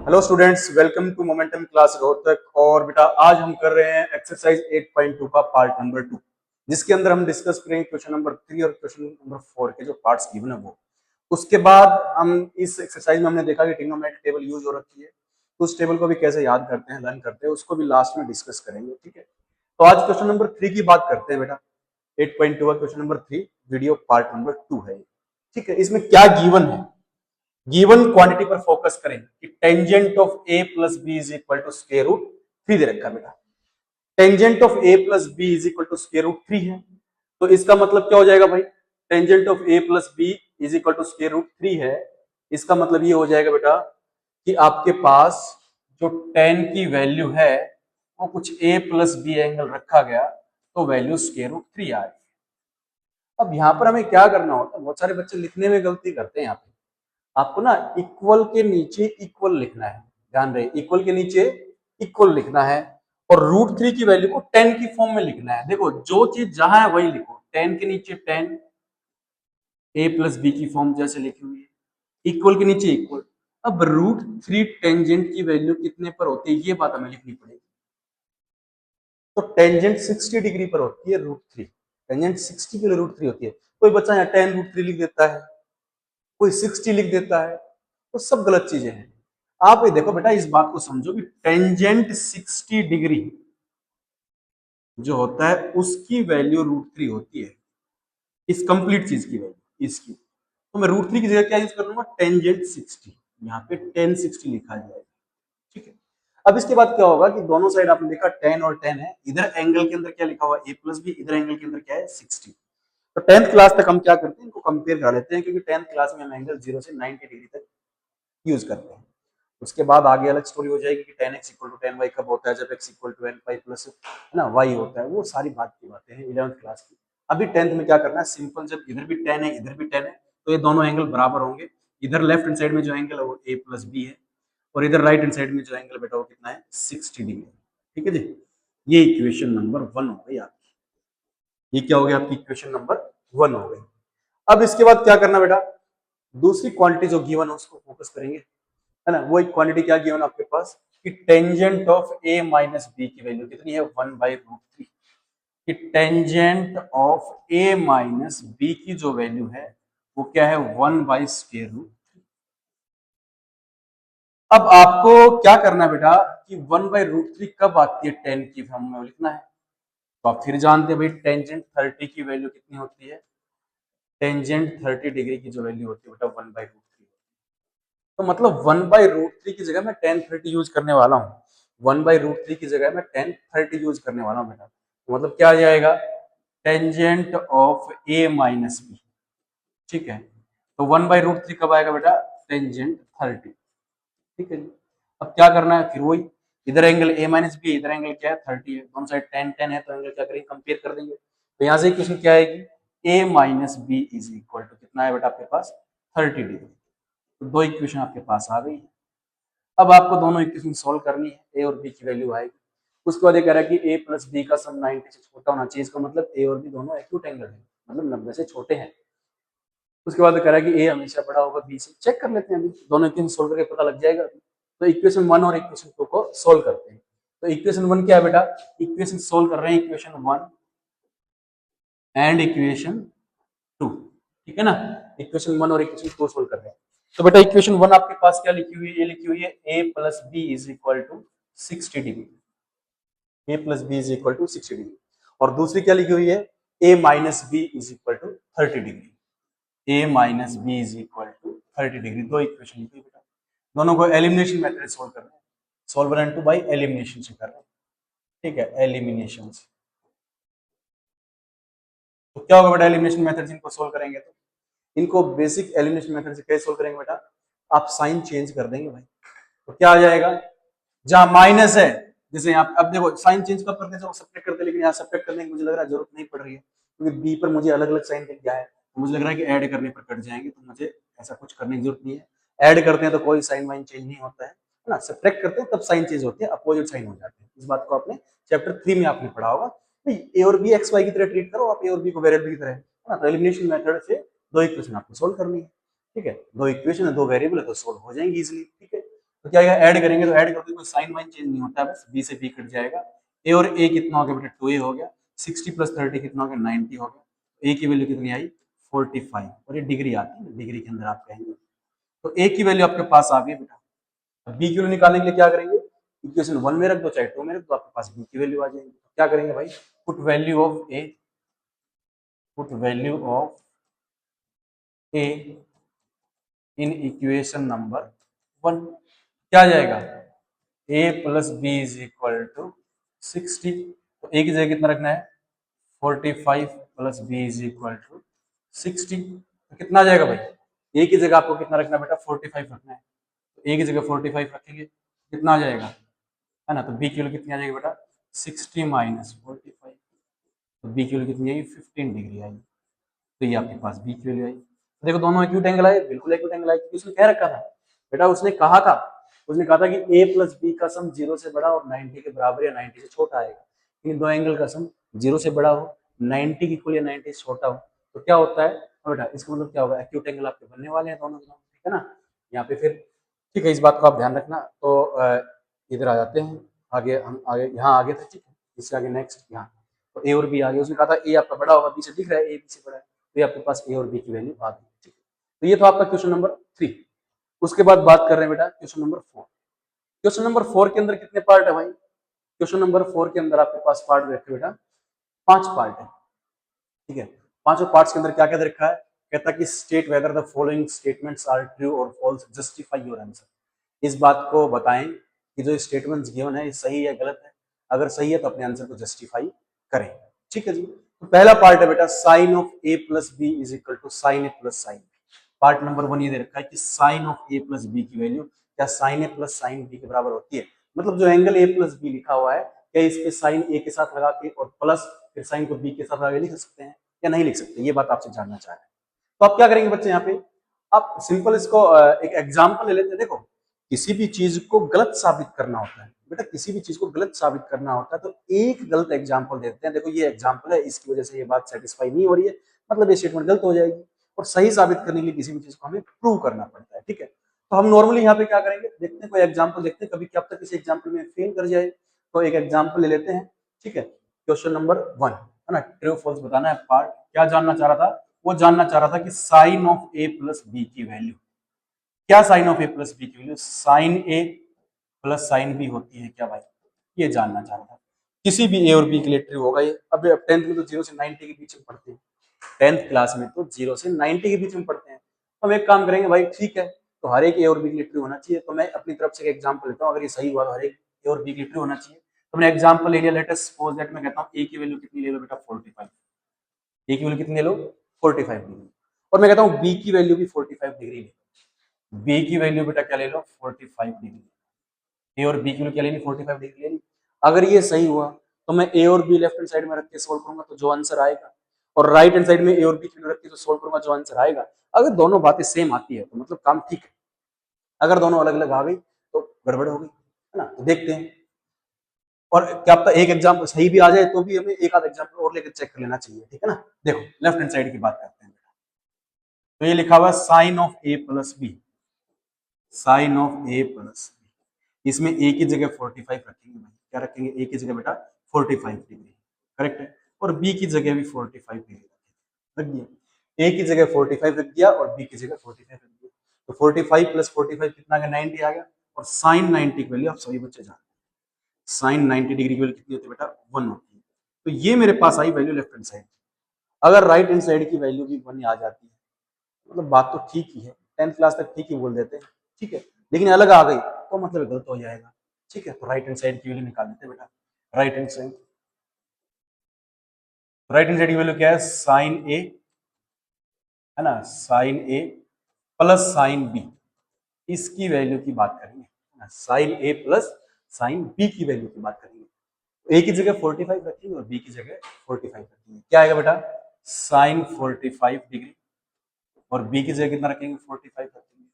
Hello students, welcome to momentum class Rohtak. और बेटा आज हम कर रहे हैं एक्सरसाइज 8.2 का पार्ट नंबर 2, जिसके अंदर हम डिस्कस करेंगे क्वेश्चन नंबर 3 और क्वेश्चन नंबर 4 के जो पार्ट्स गिवन है वो। उसके बाद हम इस एक्सरसाइज में हमने देखा कि ट्रिग्नोमेट्रिक टेबल यूज हो रखी है, तो उस टेबल को भी कैसे याद करते हैं, लर्न करते हैं, उसको भी लास्ट में डिस्कस करेंगे। ठीक है, तो आज क्वेश्चन नंबर 3 की बात करते हैं बेटा। 8.2 का question number 3 video part number 2 है। ठीक है, इसमें क्या गिवन है, गिवन क्वांटिटी पर फोकस करें कि tangent of A plus B is equal to square root 3 दे रखा बेटा। Tangent of A plus B is equal to square root 3 है, तो इसका मतलब क्या हो जाएगा भाई, tangent of A plus B is equal to square root 3 है। इसका मतलब ये हो जाएगा बेटा कि आपके पास जो टेन की वैल्यू है वो कुछ ए प्लस बी एंगल रखा गया, तो वैल्यू स्क्वायर रूट 3 आ रही है। अब यहाँ पर हमें क्या करना होता है, बहुत सारे बच्चे लिखने में गलती करते हैं। यहाँ पे आपको ना इक्वल के नीचे इक्वल लिखना है, ध्यान रहे, इक्वल के नीचे इक्वल लिखना है और रूट 3 की वैल्यू को 10 की फॉर्म में लिखना है। देखो जो चीज जहां है वही लिखो, 10 के नीचे 10, ए प्लस बी की फॉर्म जैसे लिखी हुई है, इक्वल के नीचे इक्वल। अब रूट 3 टेंजेंट की वैल्यू कितने पर होती है ये बात हमें लिखनी पड़ेगी। तो टेंजेंट 60 डिग्री पर होती है रूट 3, टेंजेंट 60 के लिए रूट 3 होती है। कोई बच्चा यहाँ 10 रूट 3 लिख देता है, कोई 60 लिख देता है, तो सब गलत चीजें हैं। आप ये देखो बेटा, इस बात को समझो कि टेंजेंट 60 डिग्री जो होता है उसकी वैल्यू रूट 3 होती है, इस कंप्लीट चीज की वैल्यू इसकी। तो मैं रूट 3 की जगह क्या यूज कर लूंगा, टेंजेंट 60, यहाँ पे 1060 लिखा जाएगा। ठीक है, अब इसके बाद क्या होगा कि दोनों साइड आपने देखा 10 और 10 है, इधर एंगल के अंदर क्या लिखा हुआ ए प्लस बी, इधर एंगल के अंदर क्या है 60। तो 10th क्लास तक हम क्या करते हैं, इनको कंपेयर कर लेते हैं, क्योंकि 10th क्लास में हम एंगल 0 से 90 डिग्री तक यूज करते हैं। उसके बाद आगे अलग स्टोरी हो जाएगी कि 10x इक्वल टू 10y कब होता है, जब x equal to n pi plus है ना y होता है। वो सारी बात की बातें हैं 11th क्लास की। अभी 10th में क्या करना है, सिंपल, जब इधर भी 10 है इधर भी 10 है तो ये दोनों एंगल बराबर होंगे। इधर लेफ्ट हैंड साइड में जो एंगल है वो a प्लस बी है, और इधर राइट हैंड साइड में जो एंगल बेटा वो कितना है 60 डिग्री। ठीक है जी, ये इक्वेशन नंबर 1 हो गई आपकी। ये क्या हो गया आपकी, इक्वेशन नंबर 1 हो गई। अब इसके बाद क्या करना बेटा, दूसरी क्वांटिटी जो गिवन है उसको फोकस करेंगे, है ना। वो एक क्वांटिटी क्या गिवन आपके पास कि tangent of A minus B की वैल्यू कितनी है, 1/√3। कि tangent of A minus B की जो वैल्यू है वो क्या है, 1/√3। अब आपको क्या करना है बेटा कि 1/√3 कब आती है 10 की फॉर्म में, लिखना है। तो आप फिर जानते हैं भाई टेंजेंट 30 की वैल्यू कितनी होती है, टेंजेंट 30 डिग्री की जो वैल्यू होती है बेटा 1/√3। तो मतलब 1/√3 की जगह मैं 1030 यूज करने वाला हूँ, 1/√3 की जगह मैं 1030 यूज करने वाला हूँ बेटा। तो मतलब क्या आ जाएगा, tangent of A minus B. ठीक है, तो 1/√3 कब आएगा बेटा, टेंजेंट 30। ठीक है जी, अब क्या करना है, फिर वही, इधर एंगल ए माइनस बी, इधर एंगल क्या है 30 है, दोनों साइड 10 है, तो एंगल क्या करेंगे, कंपेयर कर देंगे। तो यहाँ से क्वेश्चन क्या आएगी, A minus B is equal to कितना है बेटा आपके पास 30 डिग्री। तो दो इक्वेशन आपके पास आ गई है। अब आपको दोनों इक्वेशन सोल्व करनी है, ए और बी की वैल्यू आएगी। उसके बाद ये कह रहा है कि ए प्लस बी का सम 90 से छोटा होना चाहिए, इसका मतलब ए और बी दोनों एक्यूट एंगल है, मतलब 90 से छोटे हैं। उसके बाद कह रहा है कि ए हमेशा बड़ा होगा बी से, चेक कर लेते हैं अभी, दोनों इक्वेशन सोल्व करके पता लग जाएगा। तो इक्वेशन 1 और इक्वेशन 2 को सोल्व करते हैं। तो इक्वेशन 1 क्या है बेटा, इक्वेशन सोल्व कर रहे हैं इक्वेशन 1 एंड इक्वेशन 2। ठीक है ना, इक्वेशन 1 और इक्वेशन 2 सोल्व कर रहे हैं। तो बेटा इक्वेशन 1 आपके पास क्या लिखी हुई है, ये लिखी हुई है a plus B is equal to 60 degree, a plus B is equal to 60 degree. और दूसरी क्या लिखी हुई है, a minus B is equal to 30 degree, a minus B is equal to 30 degree. दो इक्वेशन लिखी बेटा, दोनों को एलिमिनेशन मेथड सोल्व कर रहे हैं, solver and two by elimination से कर रहे हैं। ठीक है, एलिमिनेशन से। तो क्या होगा बेटा, एलिमिनेशन मेथड इनको सोल्व करेंगे तो इनको बेसिक एलिमिनेशन मेथड से कैसे सोल्व करेंगे बेटा, आप साइन चेंज कर देंगे भाई। तो क्या आ जाएगा, जहां माइनस है, जैसे यहाँ अब देखो साइन चेंज कब करते हैं, सब्ट्रैक्ट करते हैं, लेकिन यहाँ सब्ट्रैक्ट करने की मुझे लग रहा है जरूरत नहीं पड़ रही है, क्योंकि बी पर मुझे अलग अलग साइन दिख गया है। तो मुझे लग रहा है कि ऐड करने पर कट जाएंगे, तो मुझे ऐसा कुछ करने की जरूरत नहीं है। ऐड करते हैं तो कोई साइन वाइन चेंज नहीं होता है ना, सब्ट्रैक्ट करते हैं तब साइन चेंज होती है, अपोजिट साइन हो जाते हैं। इस बात को आपने चैप्टर 3 में आपने पढ़ा होगा। ए और बी एक्स वाई की तरह ट्रीट करो आप, ए और बी को वेरिएबल की तरह, है ना। तो एलिमिनेशन मेथड से दो इक्वेशन आपको सोल्व करनी है। ठीक है, दो इक्वेशन है, दो वेरिएबल है, तो सोल्व हो जाएंगी इजिली। ठीक है, तो क्या ऐड करेंगे तो ऐड करते कोई साइन वाइन चेंज नहीं होता है, बस बी से बी कट जाएगा। ए और ए कितना हो गया बेटा 2a हो गया, 60 प्लस 30 कितना हो गया 90 हो गया। ए की वैल्यू कितनी आई 45, और ये डिग्री आती है, डिग्री के अंदर आप कहेंगे। तो ए की वैल्यू आपके पास आ गई बेटा। बी की वैल्यू निकालने के लिए क्या करेंगे, इक्वेशन 1 में रख दो चाहे 2 में रख दो, आपके पास बी की वैल्यू आ जाएगी। क्या करेंगे भाई, put value of A, put value of A in equation number 1। क्या आ जाएगा, a plus B is equal to 60। तो a की जगह कितना रखना है 45 plus B is equal to 60। तो कितना आ जाएगा भाई, a की जगह आपको कितना रखना है बेटा 45 रखना है। तो a की जगह 45 रखेंगे, कितना आ जाएगा, है ना। तो b की वैल्यू कितनी आ जाएगी बेटा 60 माइनस 45। तो b की वैल्यू कितनी आई 15 डिग्री आई। तो ये आपके पास b की वैल्यू आई। तो देखो दोनों एक्यूट एंगल आए, बिल्कुल एक्यूट एंगल आए, क्योंकि उसने कह रखा था बेटा, उसने कहा था कि a प्लस बी का सम 0 से बड़ा और 90 के बराबर या 90 से छोटा आएगा। इन दो एंगल का सम 0 से बड़ा हो, 90 की इक्वल या 90 से छोटा हो, तो क्या होता है बेटा, इसका मतलब क्या होगा, एक्यूट एंगल आपके बनने वाले हैं दोनों, ठीक है ना। यहाँ पे फिर ठीक है, इस बात को आप ध्यान रखना। तो इधर आ जाते हैं आगे, हम आगे यहाँ आगे थे, ठीक है, इससे आगे नेक्स्ट यहाँ। तो ए और बी आ गए, उसने कहा था ए आपका बड़ा होगा, बी से दिख रहा है ए बी से बड़ा है, तो ये आपके पास ए और बी की वैल्यू आ गई, ठीक है। तो ये तो आपका क्वेश्चन नंबर 3। उसके बाद बात कर रहे हैं बेटा क्वेश्चन नंबर 4। क्वेश्चन नंबर 4 के अंदर कितने पार्ट है भाई, क्वेश्चन नंबर 4 के अंदर आपके पास पार्ट रखे बेटा 5 पार्ट है, ठीक है। पांचों पार्ट्स के अंदर क्या क्या रखा है, कहता है कि state whether the following statements are true और फॉल्स, जस्टिफाई योर आंसर। इस बात को बताएं कि जो स्टेटमेंट्स गिवन है ये सही है गलत है, अगर सही है तो अपने आंसर को जस्टिफाई करें, ठीक है जी। तो पहला पार्ट है बेटा sine of A plus B is equal to sine A plus sine B. Part number 1 ये दे रखा है कि sine of A plus B की वैल्यू क्या sine A plus sine B के बराबर होती है। मतलब जो एंगल ए प्लस बी लिखा हुआ है, क्या इस पे साइन ए के साथ लगा के और प्लस फिर साइन को बी के साथ लगा के लिख सकते हैं या नहीं लिख सकते, ये बात आपसे जानना चाह रहे हैं। तो आप क्या करेंगे बच्चे, यहाँ पे आप सिंपल इसको एक एग्जाम्पल ले लेते हैं। देखो किसी भी चीज को गलत साबित करना होता है बेटा, किसी भी चीज को गलत साबित करना होता है तो एक गलत एग्जाम्पल देते हैं। देखो ये एग्जाम्पल है, इसकी वजह से ये बात सेटिस्फाई नहीं हो रही है, मतलब ये स्टेटमेंट गलत हो जाएगी, और सही साबित करने के लिए किसी भी चीज को हमें प्रूव करना पड़ता है, ठीक है। तो हम नॉर्मली यहाँ पे क्या करेंगे, देखते हैं कोई एग्जाम्पल, देखते हैं कभी क्या तक किसी एग्जाम्पल में फेल कर जाए। तो एक एग्जाम्पल ले लेते हैं, ठीक है। क्वेश्चन नंबर 1 है ना, ट्रू फॉल्स बताना है। पार्ट क्या जानना चाह रहा था, वो जानना चाह रहा था कि sine of A plus B की वैल्यू क्या, sine of A plus B की value sine A plus sine B होती है क्या भाई, ये जानना चाह रहा था। किसी भी ए और बी के लिए ट्रू होगा ये। अब 10th में तो 0 से 90 के बीच में पढ़ते हैं, 10th क्लास में तो 0 से 90 के बीच में पढ़ते हैं। तो हम एक काम करेंगे भाई, ठीक है, तो हर एक ए और बी के लिए ट्रू होना चाहिए। तो मैं अपनी तरफ से एक एग्जांपल लेता हूँ, अगर ये सही हुआ तो हर एक ए और बी के लिए ट्रू होना चाहिए। तो मैंने एग्जांपल ले लिया, लेट अस सपोज दैट मैं कहता हूँ ए की वैल्यू कितनी ले लो बेटा 45, ए की वैल्यू कितनी ले लो 45 डिग्री, और मैं कहता हूँ बी की वैल्यू भी 45 डिग्री ले, बी की वैल्यू बेटा क्या ले लो 45 डिग्री, ए और बी की वैल्यू क्या लेनी 45 डिग्री लेनी। अगर ये सही हुआ तो मैं ए और बी लेफ्ट हैंड साइड में रख के सोल्व करूंगा तो जो आंसर आएगा, और राइट हैंड साइड में ए और बी की वैल्यू रख के जो सोल्व करूंगा जो आंसर आएगा। अगर दोनों बातें सेम आती है तो मतलब काम ठीक है, अगर दोनों अलग अलग आ गई तो गड़बड़ हो गई, है ना। तो देखते हैं, और क्या पता एक एग्जाम्पल सही भी आ जाए तो भी हमें एक आध एग्जाम्पल और लेकर चेक कर लेना चाहिए, ठीक है ना। देखो लेफ्ट हैंड साइड की बात करते हैं, तो ये लिखा हुआ है sine of A plus B, sine of A plus B, इसमें ए की जगह 45 रखेंगे भाई, क्या रखेंगे ए की जगह बेटा 45 डिग्री, करेक्ट है, और बी की जगह भी 45 डिग्री रख दिया। ए की जगह 45 रख दिया और बी की जगह 45 रख दिया, तो 45 प्लस 45 कितना आ गया 90 आ गया। और साइन 90 की वैल्यू आप सभी बच्चे जानते हैं, साइन 90 डिग्री की वैल्यू कितनी होती है बेटा 1 होती है। तो ये मेरे पास I value left hand side. अगर राइट हैंड साइड की वैल्यू भी 1 आ जाती है, मतलब बात तो ठीक ही है, 10th क्लास तक ठीक ही बोल देते हैं, ठीक है, लेकिन अलग आ गई तो मतलब गलत हो जाएगा, ठीक है। तो राइट हैंड साइड की वैल्यू निकाल देते हैं बेटा। Right hand side, right hand side की वैल्यू क्या है साइन ए, है ना, sign A plus sine B, इसकी वैल्यू की बात करेंगे, sign A plus sine B की वैल्यू की बात करेंगे। ए की जगह 45 रखेंगे और बी की जगह 45 रखेंगे, क्या आएगा बेटा साइन 45 डिग्री, और बी की जगह कितना रखेंगे 45 रखेंगे।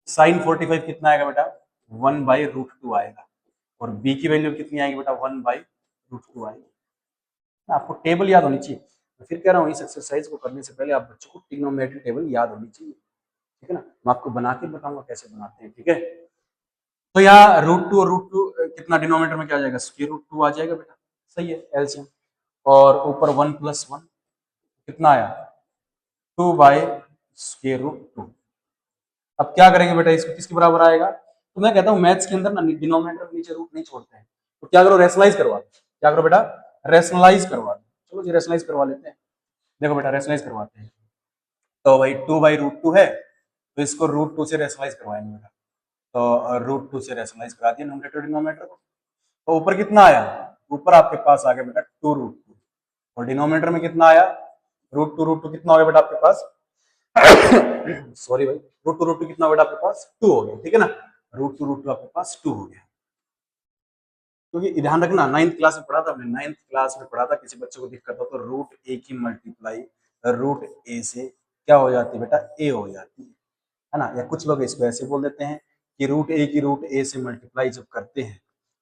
साइन 45 कितना आएगा बेटा 1/√2 आएगा, और बी की वैल्यू कितनी आएगी बेटा 1/√2 आएगी। आपको टेबल याद होनी चाहिए, मैं फिर कह रहा हूँ इस एक्सरसाइज को करने से पहले आप बच्चों को ट्रिग्नोमेट्री टेबल याद होनी चाहिए, ठीक है ना। मैं आपको बना के बताऊंगा कैसे बनाते हैं, ठीक है। तो यहाँ √2 और √2 कितना डिनोमिनेटर में क्या आ जाएगा, √2 आ जाएगा बेटा, सही है एलसीएम। और ऊपर 1 + 1 कितना आया, 2/√2। अब क्या करेंगे बेटा, इसको किसके बराबर आएगा, तो मैं कहता हूँ मैथ्स के अंदर ना डिनोमिनेटर नीचे रूट नहीं छोड़ते हैं, तो क्या करो रेशनलाइज करवा दो, क्या करो बेटा रेशनलाइज करवा दो। चलो जी रेशनलाइज करवा लेते हैं, देखो बेटा रेशनलाइज करवाते हैं। तो भाई 2/√2 है, तो इसको √2 से रेशनलाइज करवाएंगे बेटा, तो √2 से रेशनलाइज करा दिया न्यूमरेटर डिनोमिनेटर को। तो ऊपर कितना आया, ऊपर आपके पास आ गया बेटा 2√2, और डिनोमिनेटर में कितना आया, √2 कितना हो गया बेटा आपके पास सॉरी भाई, √2 कितना हो गया आपके पास 2 हो गया, ठीक है ना, √2 आपके पास 2 हो गया। क्योंकि ध्यान रखना 9th क्लास में पढ़ा था हमने, 9th क्लास में पढ़ा था, किसी बच्चे को दिक्कत हो तो √a की मल्टीप्लाई √a से क्या हो जाती है बेटा, a हो जाती है ना। या कुछ लोग इसको ऐसे बोल देते हैं कि √a की √a से मल्टीप्लाई जब करते हैं,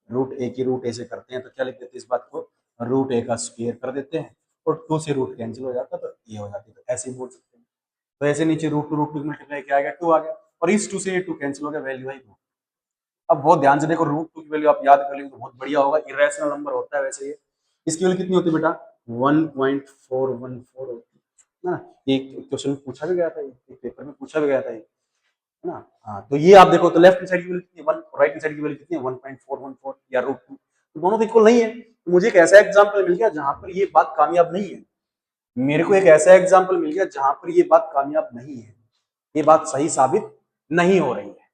√a की √a से करते हैं तो क्या लिख देते हैं इस बात को, √a का स्क्वायर कर देते हैं, और 2 से रूट कैंसिल हो जाता है तो a हो जाती है, तो ऐसे ही बोल सकते हैं। तो ऐसे नीचे √2 की मल्टीप्लाई क्या आ गया, 2 आ गया, और इस 2 से ये 2 कैंसिल हो गया, वैल्यू आई 2। अब बहुत ध्यान से देखो, √2 की वैल्यू आप याद कर लेंगे तो बहुत बढ़िया होगा, इरेशनल नंबर होता है वैसे ये। इसकी वैल्यू कितनी होती है बेटा, 1.414 होती है ना। एक क्वेश्चन पूछा भी गया था, एक पेपर में पूछा भी गया था, है ना। हाँ तो ये आप देखो, तो लेफ्ट हैंड साइड की वैल्यू कितनी है 1, राइट हैंड साइड की वैल्यू कितनी है 1.414 या √2, तो दोनों तो इक्वल नहीं है। तो मुझे एक ऐसा एग्जांपल मिल गया जहां पर ये बात कामयाब नहीं है, मेरे को एक ऐसा एग्जांपल मिल गया जहां पर ये बात कामयाब नहीं है, ये बात सही साबित नहीं हो रही है,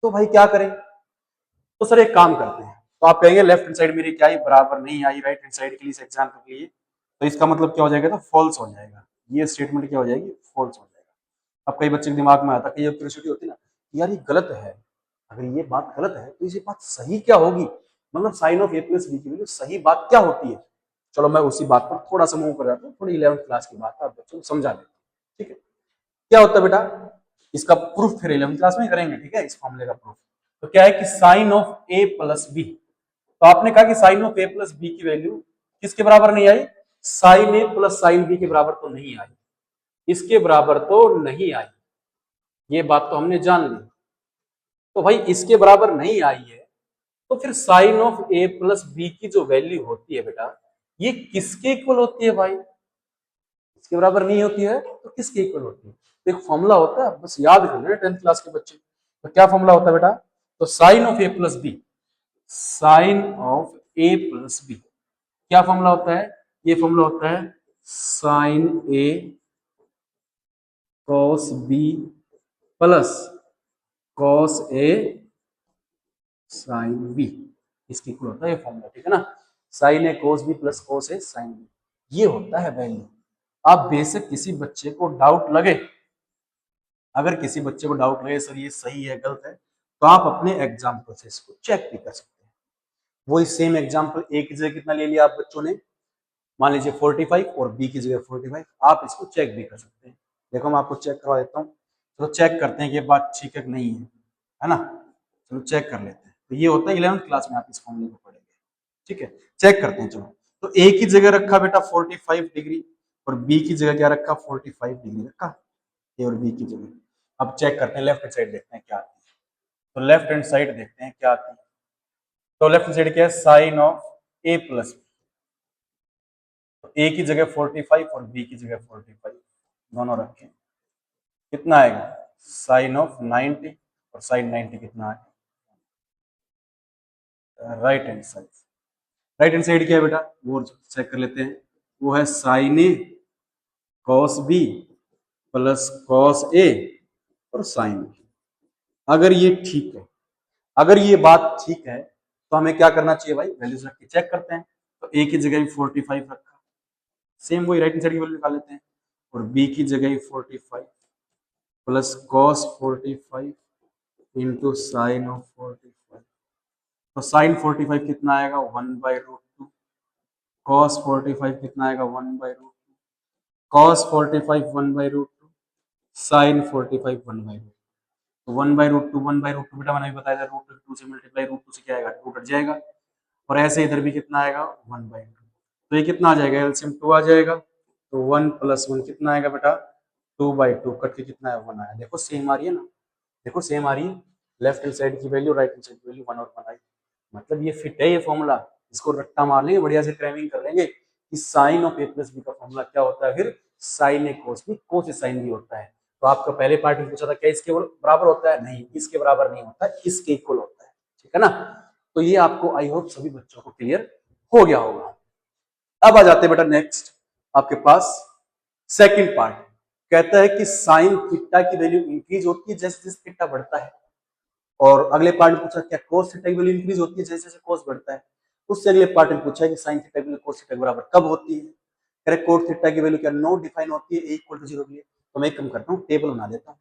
तो भाई क्या करें। तो सर एक काम करते हैं, तो आप कहेंगे लेफ्ट हैंड साइड मेरी क्या आई, बराबर नहीं आई राइट हैंड साइड के लिए, इस एग्जांपल के लिए, तो इसका मतलब क्या हो जाएगा, तो फॉल्स हो जाएगा, ये स्टेटमेंट क्या हो जाएगी, फॉल्स हो जाएगा। अब कई बच्चे के दिमाग में आता है, कई क्यूरियोसिटी होती है ना, यार ये गलत है, अगर ये बात गलत है तो ये बात सही क्या होगी, मतलब साइन ऑफ a + b की वैल्यू सही बात क्या होती है। चलो मैं उसी बात पर थोड़ा सा मूव कर जाता हूँ, थोड़ी 11th क्लास की बात है, आप बच्चों को समझा देता हूँ, ठीक है। क्या होता है बेटा, इसका प्रूफ फिर 11th क्लास में करेंगे, ठीक है, इस फॉर्मूले का प्रूफ। तो क्या है कि साइन ऑफ a + b, तो आपने कहा कि साइन ऑफ a + b की वैल्यू किसके बराबर नहीं आई, साइन a + साइन b के बराबर तो नहीं आई, इसके बराबर तो नहीं आई, ये बात तो हमने जान ली। तो भाई इसके बराबर नहीं आई है, तो फिर साइन ऑफ a + b की जो वैल्यू होती है बेटा, ये किसके इक्वल होती है भाई, इसके बराबर नहीं होती है तो किसके इक्वल होती है। तो एक फॉर्मूला होता है, बस याद कर लेना 10th क्लास के बच्चे, तो क्या फॉर्मूला होता है बेटा, तो sine of a + b, sine of a + b क्या फॉर्मूला होता है, ये फॉर्मूला होता है sine a cos b plus cos a sin b, इसकी इक्वल होता है ये फॉर्मूला, ठीक है ना, sine a cos b plus cos a sin b, ये होता है वैल्यू। आप बेशक किसी बच्चे को डाउट लगे, अगर किसी बच्चे को डाउट लगे सर ये सही है गलत है, तो आप अपने एग्जाम्पल से इसको चेक भी कर सकते हैं। वही सेम एग्जाम्पल ए की जगह कितना ले लिया आप बच्चों ने, मान लीजिए 45 और बी की जगह 45, आप इसको चेक भी कर सकते हैं। देखो मैं आपको चेक करवा देता हूँ, चलो चेक करते हैं कि ये बात ठीक है कि नहीं है ना, चलो चेक कर लेते हैं। तो ये होता है 11th क्लास में आप इस फॉर्मूले को पढ़ेंगे, ठीक है, चेक करते हैं। चलो तो ए की जगह रखा बेटा 45 डिग्री, और बी की जगह क्या रखा 45 डिग्री रखा, ए और बी की जगह। अब चेक करते हैं लेफ्ट हैंड साइड, देखते हैं क्या आती है। तो लेफ्ट हैंड साइड देखते हैं क्या आती है, तो लेफ्ट हैंड साइड क्या है, साइन ऑफ a + b, तो ए की जगह 45 और बी की जगह 45 दोनों रखें, कितना आएगा साइन ऑफ 90, और साइन 90 कितना आएगा right hand side. Right hand side क्या है बेटा, वो चेक कर लेते हैं, वो है sine A cos B plus cos ए और साइन बी। अगर ये ठीक है, अगर ये बात ठीक है, तो हमें क्या करना चाहिए भाई, वैल्यूज रख के चेक करते हैं। तो ए की जगह भी 45 रखा, सेम वही राइट हैंड साइड की वैल्यू निकाल लेते हैं, और बी की जगह 45 plus cos 45 into sine of 45, तो साइन 45 कितना आएगा 1/√2, कॉस 45 कितना आएगा 1/√2, कॉस 45 1/√2, साइन 45 1/√2, तो 1/√2 1/√2 बेटा मैंने भी बताया था, √2 से मल्टीप्लाई √2 से क्या आएगा 2 कट जाएगा, और ऐसे इधर भी कितना आएगा 1/2, तो ये कितना आ जाएगा एलसीएम 2 आ जाएगा, तो 1 + 1 कितना आएगा बेटा 2/2, कट के कितना है 1 आया, देखो सेम आ रही है ना, देखो सेम आ रही है। लेफ्ट हैंड साइड की वैल्यू राइट हैंड साइड की वैल्यू 1 और 1 आई। मतलब ये फिट है ये फॉर्मूला, इसको रट्टा मार लेंगे, बढ़िया से क्रैमिंग कर लेंगे कि sine of A plus B का फॉर्मूला क्या होता है, फिर sine A cos B, cos A sine B होता है। तो आपका पहले पार्ट में पूछा था क्या इसके बराबर होता है, नहीं इसके बराबर नहीं होता, इसके इक्वल होता है, ठीक है ना। तो ये आपको आई होप सभी बच्चों को क्लियर हो गया होगा। अब आ जाते हैं बेटा नेक्स्ट आपके पास सेकंड पार्ट, कहता है कि साइन थीटा की वैल्यू इंक्रीज होती है जैसे जैसे थीटा बढ़ता है, और अगले पार्ट में पूछा क्या कोस थीटा की वैल्यू इंक्रीज होती है जैसे जैसे कोस बढ़ता है। उससे अगले पार्ट में पूछा है कि साइन थीटा की वैल्यू कोस थीटा के बराबर कब होती है। कह रहे कोट थीटा की वैल्यू क्या नो डिफाइन होती है ए इक्वल टू 0 के लिए। तो मैं कम करता हूँ, टेबल बना देता हूँ।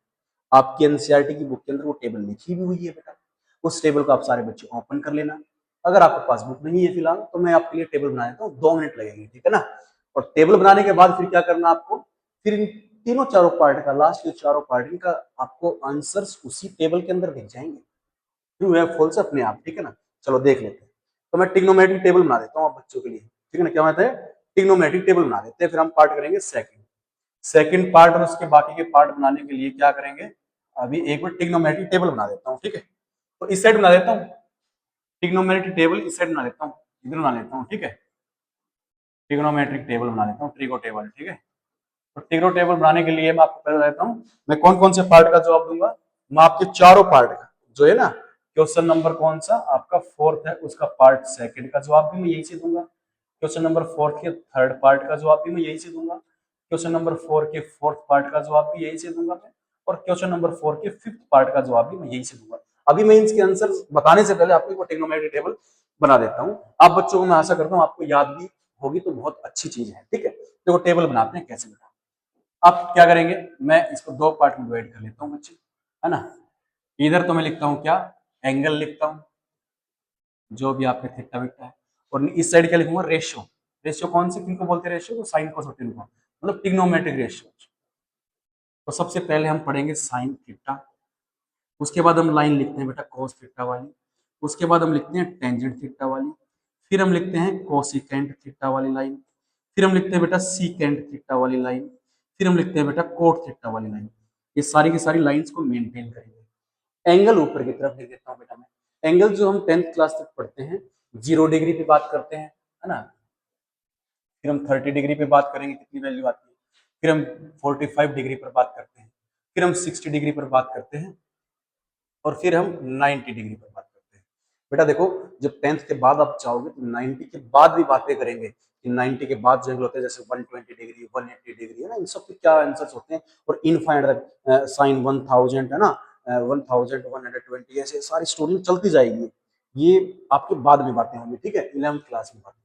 आपकी एनसीईआरटी की बुक के अंदर वो टेबल लिखी भी हुई है बेटा, उस टेबल को आप सारे बच्चे ओपन कर लेना। अगर आपके पास बुक नहीं है फिलहाल तो मैं आपके लिए टेबल बना देता हूँ, 2 मिनट लगेंगे, ठीक है ना। और टेबल बनाने के बाद फिर क्या करना आपको, फिर इन तीनों चारों पार्ट का, लास्ट के चारों पार्ट का आपको आंसर्स उसी टेबल के अंदर दिख जाएंगे, ट्रू है फॉल्स अपने आप, ठीक है ना। चलो देख लेते हैं। तो मैं ट्रिग्नोमेट्रिक टेबल बना देता हूँ बच्चों के लिए, ठीक है ना। क्या होता है, ट्रिग्नोमेट्रिक टेबल बना देते हैं, फिर हम पार्ट करेंगे सेकंड पार्ट, और उसके बाकी के पार्ट बनाने के लिए क्या करेंगे, अभी एक बार ट्रिग्नोमेट्रिक टेबल बना देता हूँ, ठीक है। तो इस साइड बना देता हूँ ट्रिग्नोमेट्रिक टेबल, इस साइड बना देता हूँ, इधर बना लेता हूँ, ठीक है। ट्रिग्नोमेट्रिक टेबल बना देता हूँ, ट्रिगो टेबल, ठीक है। तो ट्रिगो टेबल बनाने के लिए मैं आपको पहले देता हूँ मैं कौन कौन से पार्ट का जवाब दूंगा। मैं आपके चारों पार्ट का जो है ना, क्वेश्चन नंबर कौन सा आपका फोर्थ है उसका पार्ट सेकंड का जवाब भी मैं यही से दूंगा। क्वेश्चन नंबर फोर्थ के थर्ड पार्ट का जवाब भी मैं यही से दूंगा। क्वेश्चन नंबर 4 के फोर्थ पार्ट का जवाब भी यही से दूंगा मैं। और क्वेश्चन नंबर 4 के फिफ्थ पार्ट का जवाब भी मैं यही से दूंगा। अभी मैं इसके आंसर बताने से पहले आपको ट्रिग्नोमेट्रिक टेबल बना देता हूँ। आप बच्चों को मैं आशा करता हूँ आपको याद भी होगी, तो बहुत अच्छी चीज है, ठीक है। तो वो टेबल बनाते हैं कैसे बना। आप क्या करेंगे, मैं इसको 2 पार्ट में डिवाइड कर लेता हूँ बच्चे, है ना। इधर तो मैं लिखता हूँ क्या, एंगल लिखता हूँ जो भी आपके थीटा बीटा है, और इस साइड क्या लिखूंगा, रेशियो। रेशियो कौन से किनको बोलते हैं, रेशियो को साइन कोस और टेन को, मतलब ट्रिग्नोमेट्रिक रेशियो। तो सबसे पहले हम पढ़ेंगे साइन थीटा, उसके बाद हम लाइन लिखते हैं बेटा कोस थीटा वाली, उसके बाद हम लिखते हैं टेंजेंट थीटा वाली, फिर हम लिखते हैं कोसिकेंट थीटा वाली लाइन, फिर हम लिखते हैं बेटा सीकेंट थीटा वाली लाइन, फिर हम लिखते हैं बेटा कोट थीटा वाली लाइन। ये सारी की सारी लाइंस को मेंटेन करेंगे। एंगल ऊपर की तरफ लिख देता हूँ बेटा मैं। एंगल जो हम 10th क्लास तक पढ़ते हैं 0 डिग्री पे बात करते हैं, है ना। फिर हम 30 डिग्री पे बात करेंगे, कितनी वैल्यू आती है। फिर हम 45 डिग्री पर बात करते हैं, फिर हम 60 डिग्री पर बात करते हैं, और फिर हम 90 डिग्री पर बात करते हैं। बेटा देखो, जब 10th के बाद आप चाहोगे तो 90 के बाद भी बातें करेंगे कि 90 के बाद जो एंगल होते हैं जैसे 120 डिग्री 180 डिग्री, है ना, इन सब के क्या आंसर्स होते हैं। और इनफाइनाइट साइन 1000, है ना, 1120, ऐसे सारी स्टोरी चलती जाएगी। ये आपके बाद में बातें होंगी, ठीक है, 11th क्लास में बातें।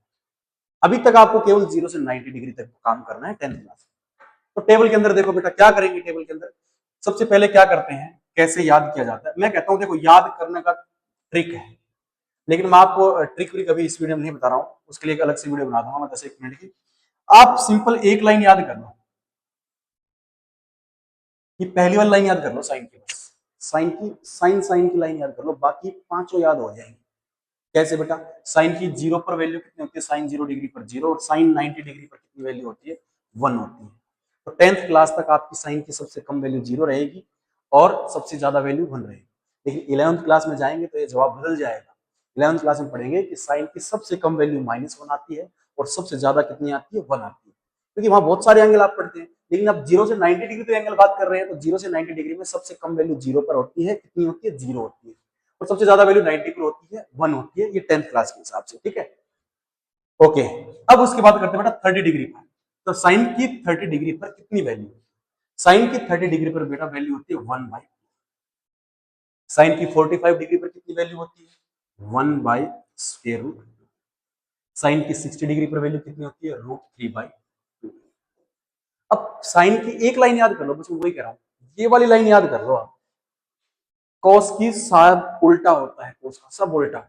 अभी तक आपको केवल 0 से 90 डिग्री तक काम करना है 10th क्लास में। तो टेबल के अंदर देखो बेटा क्या करेंगे, टेबल के अंदर सबसे पहले क्या करते हैं, कैसे याद किया जाता है। मैं कहता हूं देखो याद करने का ट्रिक है, लेकिन मैं आपको ट्रिक भी कभी इस वीडियो में नहीं बता रहा हूं, उसके लिए एक अलग से वीडियो बना दूंगा मैं 10-1 मिनट की। आप सिंपल एक लाइन याद कर लो, ये पहली वाली लाइन याद कर लो साइन की, बस साइन की, साइन की लाइन याद कर लो, बाकी पांचों याद हो जाएंगे। कैसे बेटा, साइन की 0 पर वैल्यू कितनी होती है, साइन 0 डिग्री पर 0, और साइन 90 डिग्री पर कितनी वैल्यू होती है, 1 होती है। तो 10th क्लास तक आपकी साइन की सबसे कम वैल्यू 0 रहेगी और सबसे ज्यादा वैल्यू 1 रहेगी। लेकिन 11th क्लास में जाएंगे तो ये जवाब बदल जाएगा। 11th क्लास में पढ़ेंगे कि साइन की सबसे कम वैल्यू -1 आती है और सबसे ज्यादा कितनी आती है, 1 आती है। क्योंकि वहां बहुत सारे एंगल आप पढ़ते हैं, लेकिन अब 0 से 90 डिग्री तो एंगल बात कर रहे हैं, तो 0 से 90 डिग्री में सबसे कम वैल्यू 0 पर होती है, कितनी होती है, 0 होती है। और सबसे ज्यादा वैल्यू 90 पर होती है, 1 होती है। ये 10th क्लास के हिसाब से, ठीक है। ओके, अब उसके बाद करते हैं बेटा 30 डिग्री पर। तो साइन की 30 डिग्री पर कितनी वैल्यू, साइन की 30 डिग्री पर बेटा वैल्यू होती है 1/, साइन की 45 डिग्री पर कितनी वैल्यू होती है, 1/√। साइन की 60 डिग्री पर वैल्यू कितनी होती है, √3/2। अब साइन की एक लाइन याद कर लो, बस वही कह रहा हूं, ये वाली लाइन याद कर लो आप। कॉस की सब उल्टा होता है, कॉस का सब उल्टा।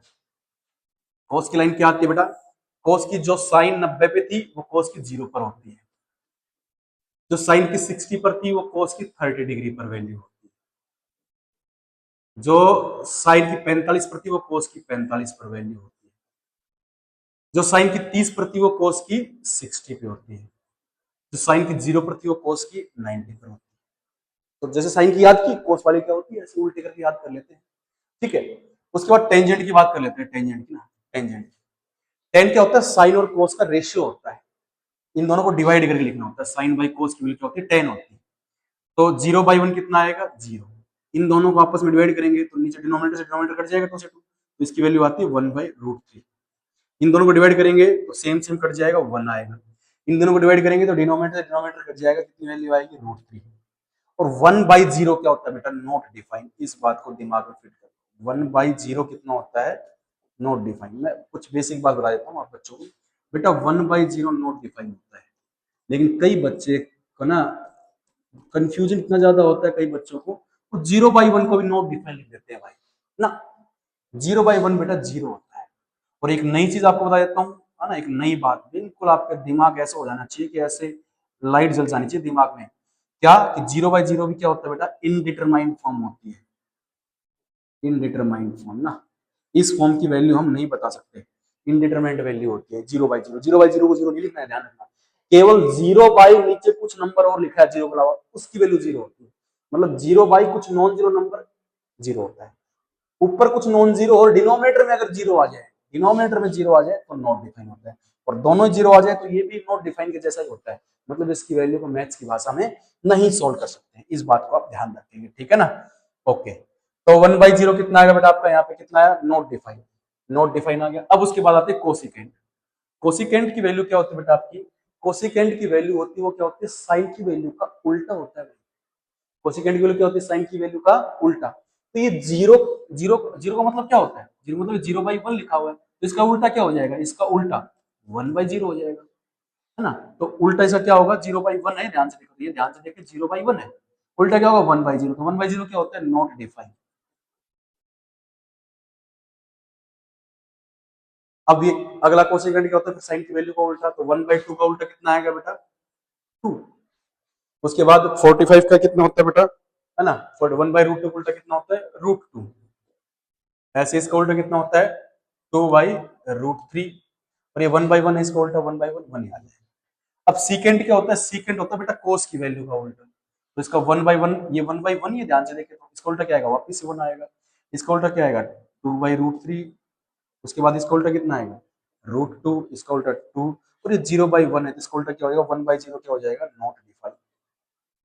कॉस की लाइन क्या आती है बेटा, कॉस की जो साइन 90 पे थी वो कॉस की 0 पर होती है, जो साइन की 60 पर थी वो कॉस की 30 डिग्री पर वैल्यू होती है, जो साइन की 45 पर थी वो कॉस की 45 पर वैल्यू होती है, जो साइन की 30 पर थी वो कॉस की 60 पे होती है, जो साइन की 0 पर थी वो कॉस की 90 पर होती है। तो जैसे साइन की याद की, कॉस वाली क्या होती है, ऐसे उल्टे करके याद कर लेते हैं। ठीक है। उसके बाद टेंजेंट की बात कर लेते हैं, टेंजेंट की ना। टेंजेंट टेन क्या होता है, साइन और कोस का रेशियो होता है, इन दोनों को डिवाइड करके लिखना होता है। साइन बाई कोस की वैल्यू क्या होती है, 10 होती है। तो 0/1 कितना आएगा, 0। इन दोनों को आपस में डिवाइड करेंगे तो नीचे डिनोमिनेटर से डिनोमिनेटर कट जाएगा 2 से 2, तो इसकी वैल्यू आती है 1/√3। इन दोनों को डिवाइड करेंगे तो सेम सेम कट जाएगा, 1 आएगा। इन दोनों को डिवाइड करेंगे तो डिनोमिनेटर से डिनोमिनेटर कट जाएगा, कितनी वैल्यू आएगी, √3। और 1/0 क्या होता है बेटा, नॉट डिफाइन। इस बात को दिमाग में फिट करो, 1/0 कितना होता है, नॉट डिफाइन। मैं कुछ बेसिक बात बता देता हूँ आप बच्चों को। बेटा 1/0 नॉट डिफाइन होता है, लेकिन कई बच्चे को ना कंफ्यूजन इतना ज्यादा होता है कई बच्चों को, वो 0/1 को भी नॉट डिफाइन लिख देते हैं भाई ना। 0/1 बेटा 0 होता है। और एक नई चीज आपको बता देता हूँ, है ना, एक नई बात, बिल्कुल आपका दिमाग ऐसा हो जाना चाहिए कि ऐसे लाइट जल जानी चाहिए दिमाग में, क्या कि 0/0 भी क्या होता है बेटा, इनडिटरमाइंड फॉर्म होती है। इनडिटरमाइंड फॉर्म ना, इस फॉर्म की वैल्यू हम नहीं बता सकते, इनडिटरमाइंड वैल्यू होती है 0/0। 0/0 को 0 नहीं लिखना है, ध्यान रखना। केवल 0 बाई नीचे कुछ नंबर और लिखा है 0 के अलावा, उसकी वैल्यू 0 होती है। मतलब 0 बाई कुछ नॉन जीरो नंबर 0 होता है। ऊपर कुछ नॉन जीरो और डिनोमिनेटर में अगर 0 आ जाए, डिनोमिनेटर में 0 आ जाए तो नॉट डिफाइन होता है। और दोनों 0 आ जाए तो ये भी नॉट डिफाइन के जैसा ही होता है। मतलब इसकी वैल्यू को मैथ्स की भाषा में नहीं सोल्व कर सकते हैं, इस बात को आप ध्यान रखेंगे, ठीक है ना। ओके, तो 1/0 कितना आएगा बेटा आपका, यहाँ पे कितना आया, नॉट डिफाइन। नॉट डिफाइन आ गया। अब उसके बाद आते हैं कोसिकेंट। कोसिकेंट की वैल्यू क्या होती है बेटा आपकी, कोसिकेंट की वैल्यू होती है, वो क्या होती है, साइन की वैल्यू का उल्टा होता है। कोसिकेंट की वैल्यू क्या होती है, साइन की वैल्यू का उल्टा। तो ये जीरो, जीरो जीरो का मतलब क्या होता है, जीरो मतलब 0/1 लिखा हुआ है, तो इसका उल्टा क्या हो जाएगा, इसका उल्टा 1/0 हो जाएगा, है ना। तो उल्टा इसका क्या होगा, 0/1 है, ध्यान से देखो, ये ध्यान से देखिए 0/1 है, उल्टा क्या होगा 1/0। तो 1/0 क्या होता है, नॉट डिफाइन। अब ये अगला कोसिकेंट क्या होता है, साइन की वैल्यू का उल्टा, तो 1/2 का उल्टा कितना आएगा बेटा, 2। उसके बाद 45 का कितना होता है बेटा, है ना, 1/√2 का उल्टा कितना होता है, √2। ऐसे इसका उल्टा कितना होता है, 2/√3। और ये 1/1 है, इसका उल्टा 1/1 1 आ जाएगा। अब सीकेंट क्या होता है, सीकेंट होता है बेटा कोस की वैल्यू का उल्टा। तो इसका 1/1, ये 1/1, ये ध्यान से देखें तो इसका उल्टा क्या आएगा, वापिस से 1 आएगा। इसका उल्टा क्या आएगा, 2/√3। उसके बाद इसका उल्टा कितना आएगा, √2। इसका उल्टा 2। और ये 0/1 है, तो इसका उल्टा क्या हो जाएगा, 1/0 क्या हो जाएगा, नॉट डिफाइन।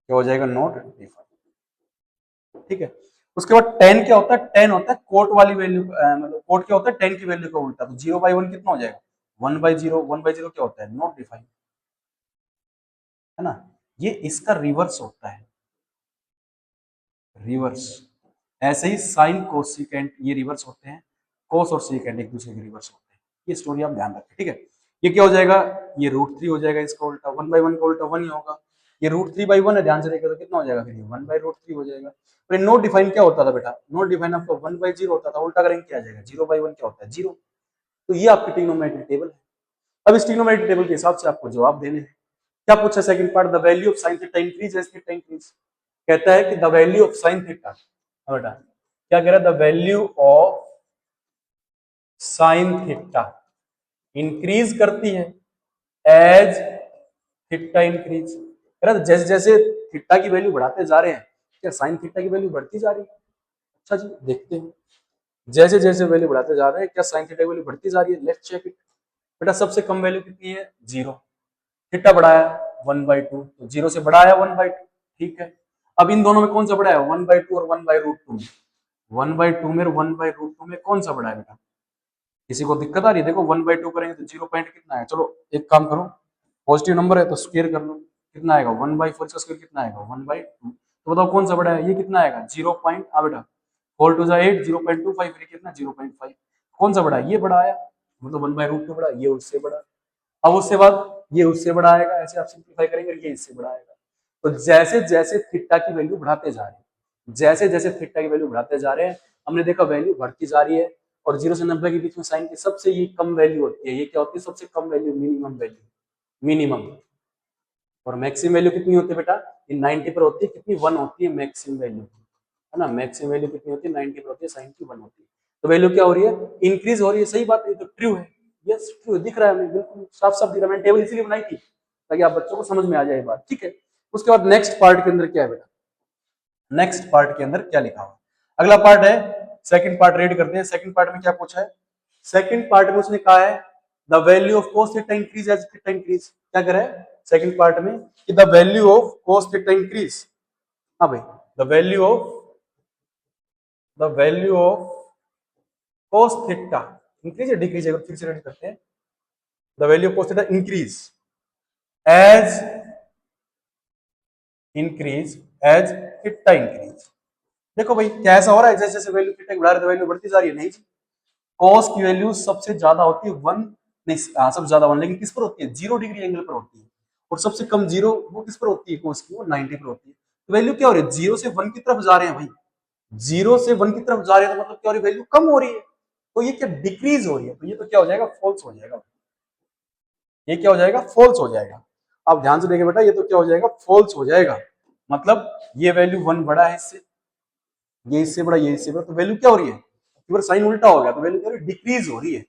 क्या हो जाएगा, नॉट डिफाइन, ठीक है। उसके बाद 10 क्या होता है, 10 होता है कोट वाली वैल्यू, मतलब कोट क्या होता है, 10 की वैल्यू का उल्टा। तो 0/1 कितना हो जाएगा, 1/0। 1/0 क्या होता है, नॉट डिफाइन, है ना। ये इसका रिवर्स होता है, रिवर्स। ऐसे ही साइन कोसिकेंट ये रिवर्स होते हैं, कोस और सीकेंट एक दूसरे के रिवर्स होते हैं। ये स्टोरी आप ध्यान रखें, ठीक है। ये क्या हो जाएगा, ये √3 हो जाएगा, इसका उल्टा 1/1 का उल्टा 1 ही होगा। ये √3/1 है, ध्यान से देखिए तो कितना हो जाएगा, फिर ये 1/√3 हो जाएगा। तो ये नोट डिफाइन क्या होता था बेटा, नोट डिफाइन आपका 1/0 होता था, उल्टा करेंगे क्या आ जाएगा, 0/1 क्या होता है, 0। तो ये आपकी ट्रिग्नोमेट्रिक टेबल है। अब इस ट्रिग्नोमेट्रिक टेबल के हिसाब से आपको जवाब देने हैं। क्या पूछा second part, the value of sine theta increase as theta increase. कहता है कि the value of sine theta, बेटा क्या कह रहा है, the value of sine theta increase करती है एज थीटा इंक्रीज। कह रहा है जैसे जैसे थीटा की वैल्यू बढ़ाते जा रहे हैं, क्या साइन थीटा की वैल्यू बढ़ती जा रही है। अच्छा जी, देखते हैं, जैसे जैसे वैल्यू बढ़ाते जा रहे हैं क्या साइन थीटा की वैल्यू बढ़ती जा रही है, लेट्स चेक इट। बेटा सबसे कम वैल्यू कितनी है, 0। थीटा बढ़ाया 1/2, तो 0 से बढ़ाया 1/2, ठीक है। अब इन दोनों में कौन सा बड़ा है, 1/2 और 1/√2 में, 1/2 में और 1/√2 में कौन सा बड़ा है बेटा। किसी को दिक्कत आ रही है, देखो 1/2 करेंगे तो 0 पॉइंट कितना है, चलो एक काम करो, पॉजिटिव नंबर है तो स्क्वायर कर लो, कितना आएगा 1/4 का स्क्वायर कितना आएगा 1/2। तो बताओ कौन सा बड़ा है, ये कितना आएगा 0 पॉइंट, बेटा 4 2 8, 0.25, ये कितना 0.5। कौन सा बड़ा है, ये बड़ा आया, मतलब 1/√2 बड़ा, ये उससे बड़ा। अब उससे बाद ये उससे बड़ा आएगा, ऐसे आप सिंप्लीफाई करेंगे, ये इससे बड़ा आएगा। तो जैसे जैसे थीटा की वैल्यू बढ़ाते जा रहे हैं, जैसे जैसे थीटा की वैल्यू बढ़ाते जा रहे हैं, हमने देखा वैल्यू बढ़ती जा रही है। और 0 से 90 के बीच में साइन की सबसे ये कम वैल्यू होती है, ये क्या होती है, सबसे कम वैल्यू, मिनिमम वैल्यू, मिनिमम। और मैक्सिमम वैल्यू कितनी होती है बेटा, ये 90 पर होती है, कितनी 1 होती है मैक्सिमम वैल्यू, है ना। मैक्सिमम वैल्यू कितनी होती है, 90 पर होती है, साइन की 1 होती है। तो वैल्यू क्या हो रही है, इंक्रीज हो रही है, सही बात है, तो ट्रू है। यस ट्रू दिख रहा है हमें, बिल्कुल साफ साफ दिख रहा है। मैंने टेबल इसलिए बनाई थी ताकि आप बच्चों को समझ में आ जाए बात, ठीक है। उसके बाद नेक्स्ट पार्ट के अंदर क्या है बेटा, नेक्स्ट पार्ट के अंदर क्या लिखा हुआ, अगला पार्ट है सेकंड पार्ट रीड करते हैं। सेकंड पार्ट में क्या पूछा है? सेकंड पार्ट में उसने कहा है the value of cos theta increase as theta increase. क्या कह रहा है सेकंड पार्ट में कि the value of cos theta increase. हाँ भाई, the value of cos theta increase या डिक्रीज है, फिर से रीड करते हैं। The value of cos theta as increase as theta increase. देखो भाई क्या ऐसा हो रहा है जैसे जैसे वैल्यू थीटा बढ़ा रहे तो वैल्यू बढ़ती जा रही है? नहीं जी, कॉस की वैल्यू सबसे ज्यादा होती है वन, नहीं सबसे ज्यादा वन, लेकिन किस पर होती है? 0 डिग्री एंगल पर होती है। और सबसे कम जीरो वो किस पर होती है? कॉस की, वो 90 पर होती है। तो वैल्यू क्या हो रही है? 0 से 1 की तरफ जा रहे हैं भाई, 0 से 1 की तरफ जा रहे हैं तो मतलब क्या हो रही है? वैल्यू कम हो रही है। तो ये क्या डिक्रीज हो रही है, तो ये तो क्या हो जाएगा? फॉल्स हो जाएगा। ये क्या हो जाएगा? फॉल्स हो जाएगा। अब ध्यान से देखिए बेटा, ये तो क्या हो जाएगा? फॉल्स हो जाएगा। मतलब ये वैल्यू 1 बड़ा है इससे, ये इससे बड़ा, ये इससे बड़ा, तो वैल्यू क्या हो रही है? अगर साइन उल्टा हो गया तो वैल्यू क्या हो रही है? डिक्रीज हो रही है।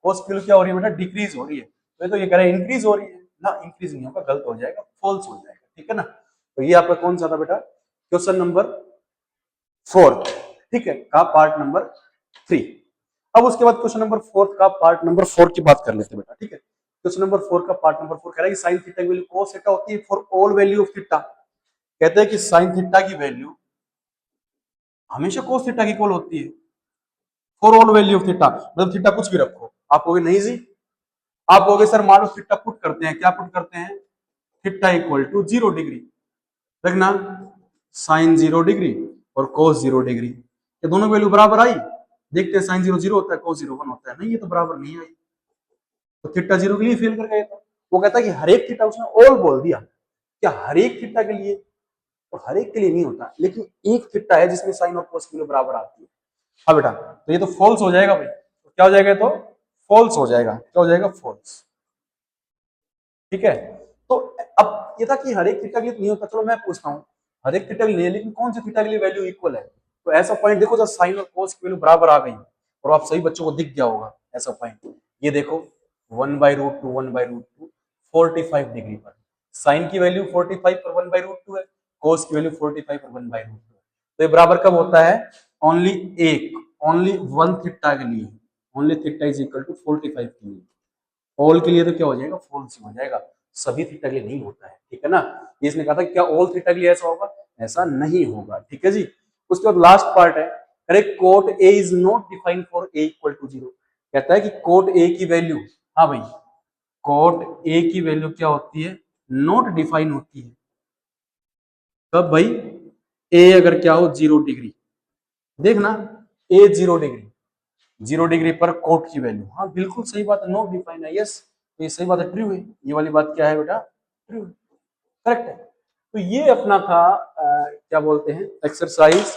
cos की वैल्यू क्या हो रही है बेटा? डिक्रीज हो रही है। तो ये कह रहा है इंक्रीज हो रही है ना, इंक्रीज नहीं होगा, गलत हो जाएगा, फॉल्स हो जाएगा। ठीक है ना? तो ये आपका कौन सा था बेटा? क्वेश्चन नंबर 4, ठीक है, का पार्ट नंबर 3। अब उसके बाद क्वेश्चन नंबर 4 का पार्ट नंबर 4 की बात कर लेते हैं बेटा। ठीक है, क्वेश्चन नंबर 4 का पार्ट नंबर 4 कह रहा है कि साइन थीटा की वैल्यू cos थीटा होती है for all value of theta. कहते हैं कि साइन थीटा की वैल्यू हमेशा cos थीटा की इक्वल होती है for all value of theta. मतलब थीटा कुछ भी रखो। आप कहोगे नहीं जी, आप कहोगे सर मान लो थीटा पुट करते हैं, क्या पुट करते हैं? थीटा इक्वल टू 0 डिग्री रखना, साइन 0 डिग्री और cos 0 डिग्री, ये दोनों वैल्यू बराबर आई? देखते हैं, साइन 0 0 होता है, cos 0 1 होता है। नहीं, ये तो बराबर नहीं आई, तो थीटा 0 के लिए फेल कर गए। तो वो कहता है कि हर एक थीटा, उसने ऑल बोल दिया, क्या हर एक थीटा के लिए? तो हर एक के लिए नहीं होता, लेकिन एक थीटा है जिसमें साइन और cos की वैल्यू बराबर आती है। हाँ बेटा, तो ये तो फॉल्स हो जाएगा भाई। तो क्या हो जाएगा? तो फॉल्स हो जाएगा। क्या हो जाएगा? फॉल्स। ठीक है, तो अब ये था कि हर एक थीटा के लिए नहीं होता। चलो मैं पूछता हूँ, हर एक थीटा के लिए, लेकिन कौन से थीटा के लिए वैल्यू इक्वल है? तो ऐसा पॉइंट देखो जब साइन और cos की वैल्यू बराबर आ गई और आप सभी बच्चों को दिख गया होगा ऐसा पॉइंट। ये देखो 1/√2 1/√2 45 डिग्री पर साइन की वैल्यू 45 पर 1/√2 है, cos की वैल्यू 45 पर 1/√2 है। तो ये बराबर कब होता है? ओनली ओनली वन थीटा के लिए, only theta is equal to 45 के लिए। ऑल के लिए तो क्या हो जाएगा? फॉल्स हो जाएगा, सभी थीटा के लिए नहीं होता है। ठीक है ना? ये इसने कहा था क्या ऑल थीटा के लिए ऐसा होगा? ऐसा नहीं होगा। ठीक है जी। उसके बाद लास्ट पार्ट है, अरे quote A is not defined for A equal to 0। कहता है कि कोट ए की वैल्यू, हाँ भाई, कोट ए की वैल्यू क्या होती है? नॉट डिफाइन होती है। कब भाई? ए अगर क्या हो 0 डिग्री, देखना ए 0 डिग्री, 0 डिग्री पर कोट की वैल्यू, हाँ बिल्कुल सही बात है, नॉट डिफाइन है। यस, तो ये सही बात है, ट्रू है। ये वाली बात क्या है बेटा? ट्रू, करेक्ट है। तो ये अपना था क्या बोलते हैं, एक्सरसाइज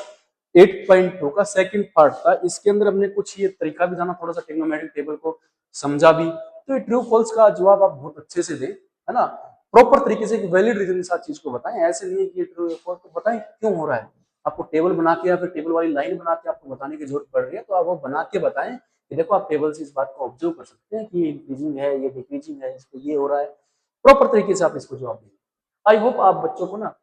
8.2 का सेकंड पार्ट था। इसके अंदर हमने कुछ ये तरीका भी जाना, थोड़ा सा ट्रिग्नोमेट्रिक टेबल को समझा भी। तो ये ट्रू फॉल्स का जवाब आप बहुत अच्छे से दें, है ना, प्रॉपर तरीके से, वैलिड रीजन के साथ चीज को बताएं। ऐसे नहीं है कि ट्रू फॉल्स, तो बताएं क्यों हो रहा है। आपको टेबल बना के या फिर टेबल वाली लाइन बना के आपको बताने की जरूरत पड़ रही है, तो आप वो बना के बताएं कि देखो आप टेबल से इस बात को ऑब्जर्व कर सकते हैं कि ये इंक्रीजिंग है, ये डिक्रीजिंग है, इसको ये हो रहा है। प्रॉपर तरीके से आप इसको जवाब दें। आई होप आप बच्चों को ना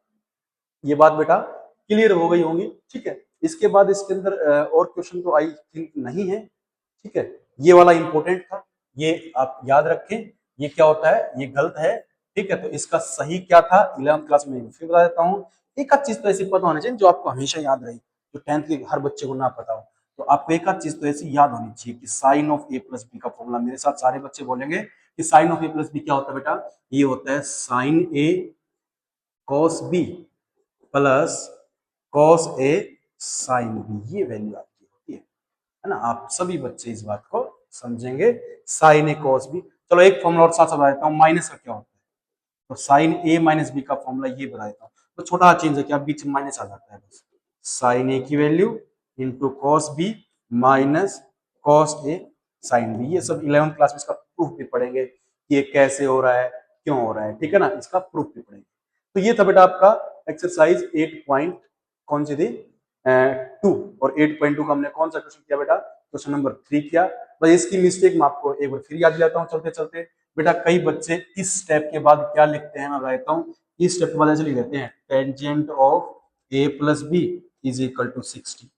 ये बात बेटा क्लियर हो गई होंगी। ठीक है, इसके बाद इसके अंदर और क्वेश्चन तो आई थिंक नहीं है। ठीक है, ये वाला इंपॉर्टेंट था, ये आप याद रखें। ये क्या होता है? ये गलत है। ठीक है, तो इसका सही क्या था 11th क्लास में फिर बता देता हूँ। एक आध चीज तो ऐसी पता होनी चाहिए जो आपको हमेशा याद रहे, जो 10th के हर बच्चे को ना पता हो। तो आपको एक आध चीज तो ऐसी याद होनी चाहिए कि sine of A plus B का फॉर्मूला, मेरे साथ सारे बच्चे बोलेंगे कि sine of A plus B क्या होता है बेटा? ये होता है sine A cos B plus cos A sine B. ये वैल्यू आपकी होती है ना? आप सभी बच्चे इस बात को समझेंगे, साइन ए कॉस बी। चलो एक फॉर्मूला और साथ बता देता हूँ, माइनस का क्या होता है? तो साइन ए माइनस बी का फॉर्मूला ये बता देता हूँ। तो छोटा चेंज है कि आप बीच में माइनस आ जाता है बस। साइन ए की value into cos B minus cos A sine B. ये सब 11th क्लास में इसका प्रूफ भी पढ़ेंगे कि ये कैसे हो रहा है, क्यों हो रहा है। ठीक है ना? इसका प्रूफ भी पढ़ेंगे। तो ये था बेटा आपका एक्सरसाइज 8 पॉइंट कौन सी थी? 2। और 8.2 का हमने कौन सा क्वेश्चन किया बेटा? क्वेश्चन नंबर 3 किया। बस इसकी मिस्टेक मैं आपको एक बार फिर याद दिलाता हूँ चलते चलते। बेटा कई बच्चे इस स्टेप के बाद क्या लिखते हैं, मैं बताता हूँ। इस स्टेप के बाद ऐसे लिख देते हैं, tangent of A plus B is equal to 60।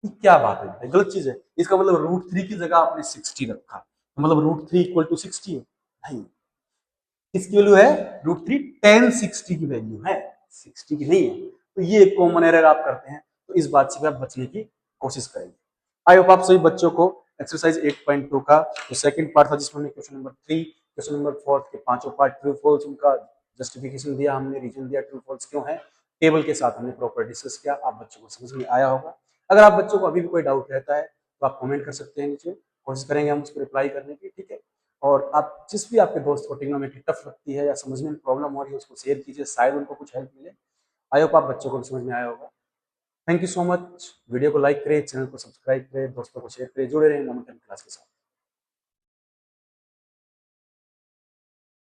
ये क्या बात है बेटा, गलत चीज है। इसका मतलब √3 की जगह आपने 60 रखा, तो मतलब √3 इक्वल टू 60 है? नहीं, किसकी वैल्यू है? √3 tan 60 की वैल्यू है, 60 की नहीं है। तो ये एक कॉमन एरर आप करते हैं, तो इस बात से भी आप बचने की कोशिश करेंगे। आई होप आप सभी बच्चों को एक्सरसाइज 8.2 का जो सेकंड पार्ट था, जिसमें हमने क्वेश्चन नंबर 3, क्वेश्चन नंबर 4 के पांचों पार्ट ट्रू फॉल्स उनका जस्टिफिकेशन दिया हमने, रीजन दिया ट्रू फॉल्स क्यों है, टेबल के साथ हमने प्रॉपर डिस्कस किया। आप बच्चों को समझ में आया होगा। अगर आप बच्चों को अभी भी कोई डाउट रहता है तो आप कमेंट कर सकते हैं नीचे, कोशिश करेंगे हम उसको रिप्लाई करने की, ठीक है। और आप जिस भी आपके दोस्त को ट्रिग्नोमेट्री टफ लगती है या समझने में प्रॉब्लम हो रही है, उसको शेयर कीजिए, शायद उनको कुछ हेल्प मिले। आई होप आप बच्चों को भी समझ में आया होगा। Thank you so much. Video को लाइक करें, चैनल को सब्सक्राइब करें, दोस्तों को शेयर करें, जुड़े रहें मोमेंटम क्लास के साथ।